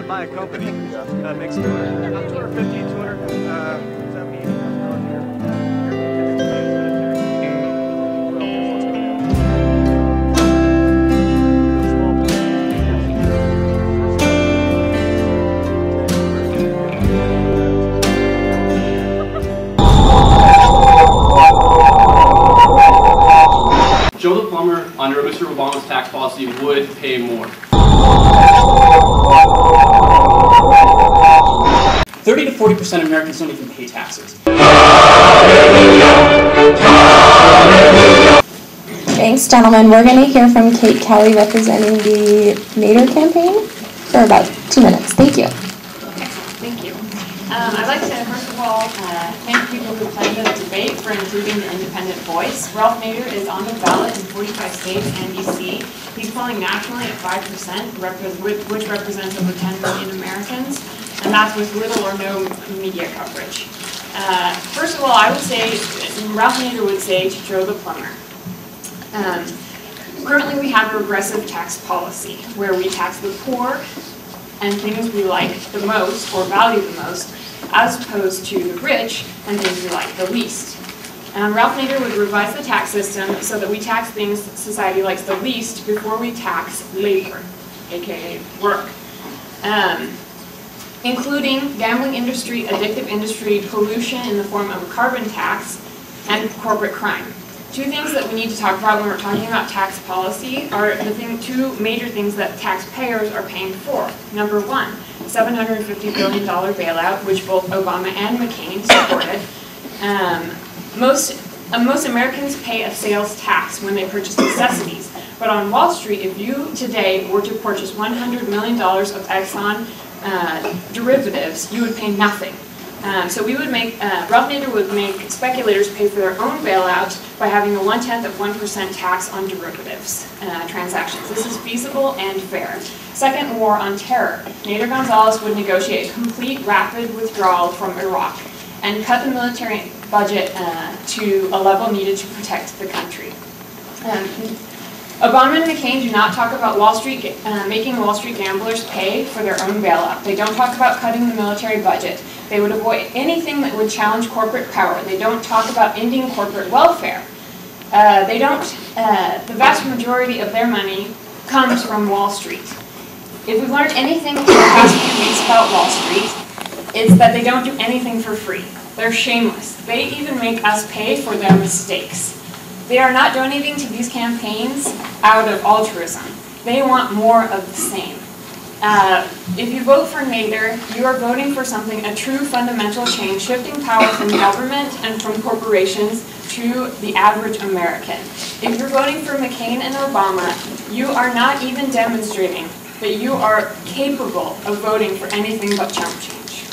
buy a company that makes about 250, 270, $80,000 a year. Joe the plumber, under Mr. Obama's tax policy, would pay more. 30 to 40% of Americans don't even pay taxes. Thanks, gentlemen. We're going to hear from Kate Kelly representing the Nader campaign for about 2 minutes. Thank you. Thank you. I'd like to, first of all, thank people who planned the debate for including the independent voice. Ralph Nader is on the ballot in 45 states and D.C. He's polling nationally at 5%, which represents over 10 million Americans, and that's with little or no media coverage. First of all, I would say, Ralph Nader would say to Joe the plumber, currently we have a regressive tax policy where we tax the poor and things we like the most or value the most, as opposed to the rich and things we like the least. Ralph Nader would revise the tax system so that we tax things society likes the least before we tax labor, aka work, including gambling industry, addictive industry, pollution in the form of a carbon tax, and corporate crime. Two things that we need to talk about when we're talking about tax policy are two major things that taxpayers are paying for. Number one, $750 billion bailout, which both Obama and McCain supported. Most Americans pay a sales tax when they purchase necessities, but on Wall Street, if you today were to purchase $100 million of Exxon derivatives, you would pay nothing. So we would make, Ralph Nader would make speculators pay for their own bailout by having a 1/10% tax on derivatives transactions. This is feasible and fair. Second, war on terror. Nader-Gonzalez would negotiate a complete rapid withdrawal from Iraq and cut the military budget to a level needed to protect the country. Obama and McCain do not talk about making Wall Street gamblers pay for their own bailout. They don't talk about cutting the military budget. They would avoid anything that would challenge corporate power. They don't talk about ending corporate welfare. The vast majority of their money comes from Wall Street. If we've learned anything in the past few weeks about Wall Street, it's that they don't do anything for free. They're shameless. They even make us pay for their mistakes. They are not donating to these campaigns out of altruism. They want more of the same. If you vote for Nader, you are voting for a true fundamental change, shifting power from government and from corporations to the average American. If you're voting for McCain and Obama, you are not even demonstrating that you are capable of voting for anything but chump change.